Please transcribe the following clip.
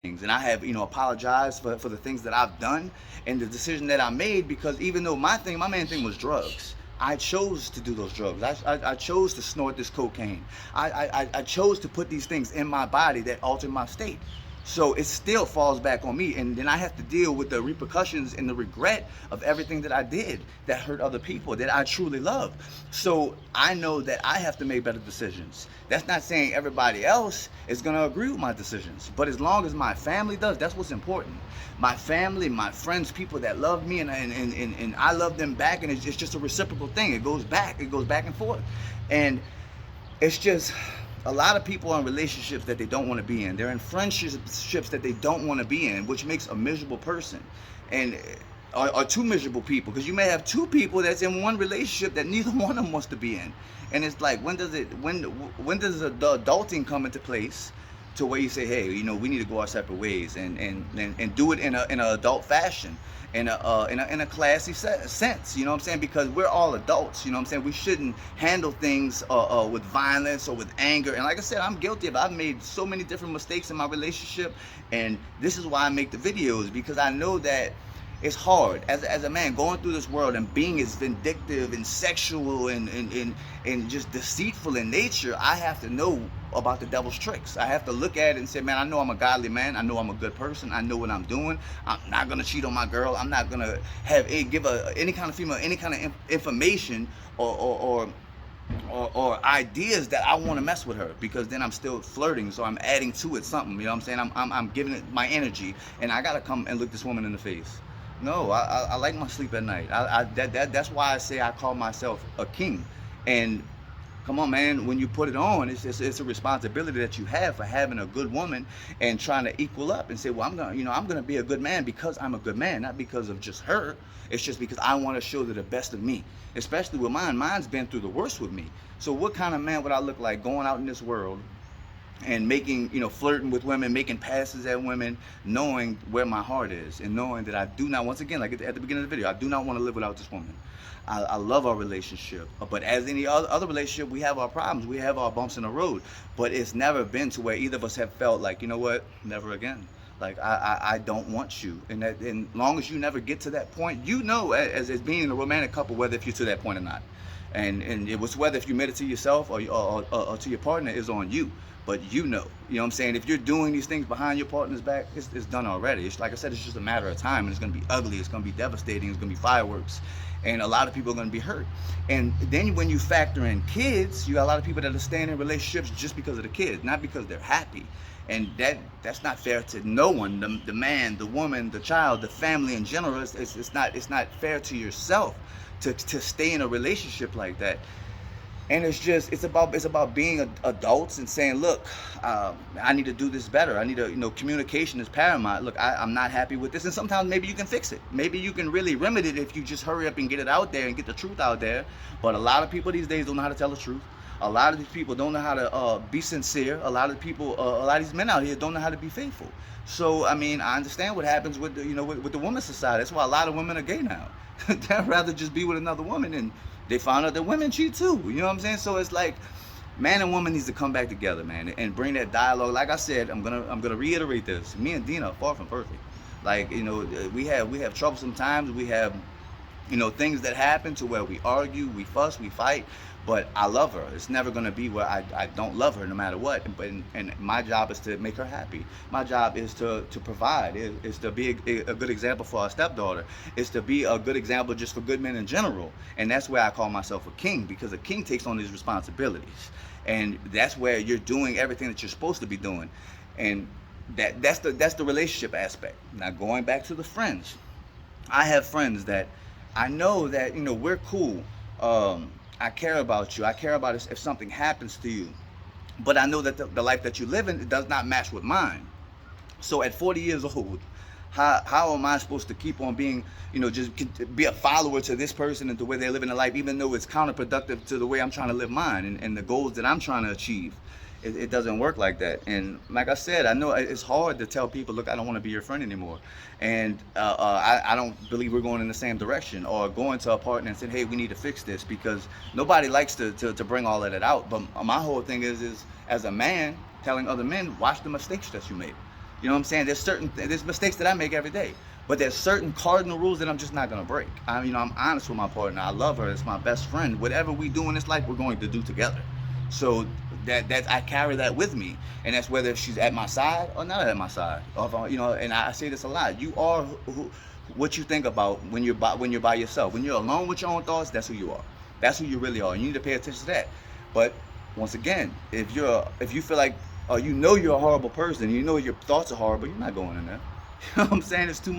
things, and I have, apologized for the things that I've done and the decision that I made, because even though my main thing was drugs, I chose to do those drugs. I chose to snort this cocaine. I chose to put these things in my body that altered my state. So it still falls back on me, and then I have to deal with the repercussions and the regret of everything that I did that hurt other people that I truly love. So I know that I have to make better decisions. That's not saying everybody else is gonna agree with my decisions, but as long as my family does, that's what's important. My family, my friends, people that love me, and I love them back, and it's just a reciprocal thing. It goes back and forth, and it's just a lot of people are in relationships that they don't want to be in. They're in friendships that they don't want to be in, which makes a miserable person. And are two miserable people, because you may have two people that's in one relationship that neither one of them wants to be in. And it's like, when does the adulting come into place to where you say, hey, we need to go our separate ways, and do it in an adult fashion, in a classy sense, you know what I'm saying? Because we're all adults, you know what I'm saying? We shouldn't handle things with violence or with anger. And like I said, I'm guilty of it. I've made so many different mistakes in my relationship, and this is why I make the videos, because I know that it's hard as a man going through this world and being as vindictive and sexual and just deceitful in nature. I have to know about the devil's tricks. I have to look at it and say, man, I know I'm a godly man. I know I'm a good person. I know what I'm doing. I'm not gonna cheat on my girl. I'm not gonna give any kind of female any kind of information or ideas that I want to mess with her, because then I'm still flirting, so I'm adding to it something. You know what I'm saying? I'm giving it my energy, and I gotta come and look this woman in the face. No, I like my sleep at night. That's why I say I call myself a king. And come on, man, when you put it on, it's a responsibility that you have for having a good woman and trying to equal up and say, well, I'm gonna be a good man because I'm a good man, not because of just her. It's just because I want to show her the best of me, especially with mine. Mine's been through the worst with me. So what kind of man would I look like going out in this world and making, flirting with women, making passes at women, knowing where my heart is, and knowing that I do not, once again, like at the beginning of the video, I do not want to live without this woman. I love our relationship, but as any other relationship, we have our problems, we have our bumps in the road, but it's never been to where either of us have felt like, you know what, never again. Like, I don't want you, and long as you never get to that point, as being in a romantic couple, whether if you're to that point or not. And it was whether if you made it to yourself or to your partner is on you. But you know what I'm saying? If you're doing these things behind your partner's back, it's done already. It's like I said, it's just a matter of time, and it's gonna be ugly, it's gonna be devastating, it's gonna be fireworks, and a lot of people are gonna be hurt. And then when you factor in kids, you got a lot of people that are staying in relationships just because of the kids, not because they're happy. And that's not fair to no one. The man, the woman, the child, the family in general. It's not fair to yourself to stay in a relationship like that. And it's about being adults and saying, look, I need to do this better. I need to, communication is paramount. Look, I'm not happy with this, and sometimes maybe you can fix it. Maybe you can really remedy it if you just hurry up and get it out there and get the truth out there. But a lot of people these days don't know how to tell the truth. A lot of these people don't know how to be sincere. A lot of these men out here don't know how to be faithful. So I mean, I understand what happens with with the women's society. That's why a lot of women are gay now. They'd rather just be with another woman, and they found out that women cheat too. You know what I'm saying? So it's like, man and woman needs to come back together, man, and bring that dialogue. Like I said, I'm gonna reiterate this. Me and Dina are far from perfect. Like, we have troublesome times. We have, things that happen to where we argue, we fuss, we fight. But I love her. It's never gonna be where I don't love her no matter what. And my job is to make her happy. My job is to provide. Is to be a good example for our stepdaughter. Is to be a good example just for good men in general. And that's where I call myself a king, because a king takes on these responsibilities. And that's where you're doing everything that you're supposed to be doing. And that's the relationship aspect. Now going back to the friends, I have friends that I know that we're cool. I care about you. I care about if something happens to you. But I know that the life that you live in, it does not match with mine. So at 40 years old, how am I supposed to keep on being, just be a follower to this person and the way they're living their life, even though it's counterproductive to the way I'm trying to live mine and the goals that I'm trying to achieve? It doesn't work like that. And like I said, I know it's hard to tell people, look, I don't want to be your friend anymore. And I don't believe we're going in the same direction, or going to a partner and saying, hey, we need to fix this, because nobody likes to bring all of that out. But my whole thing is as a man, telling other men, watch the mistakes that you made. You know what I'm saying? There's mistakes that I make every day, but there's certain cardinal rules that I'm just not gonna break. I'm honest with my partner. I love her. It's my best friend. Whatever we do in this life, we're going to do together. So that I carry that with me, and that's whether she's at my side or not at my side. And I say this a lot. You are what you think about when you're by yourself. When you're alone with your own thoughts, that's who you are. That's who you really are. You need to pay attention to that. But once again, if you feel like, or you know you're a horrible person, you know your thoughts are horrible, you're not going in there. You know what I'm saying? It's too much.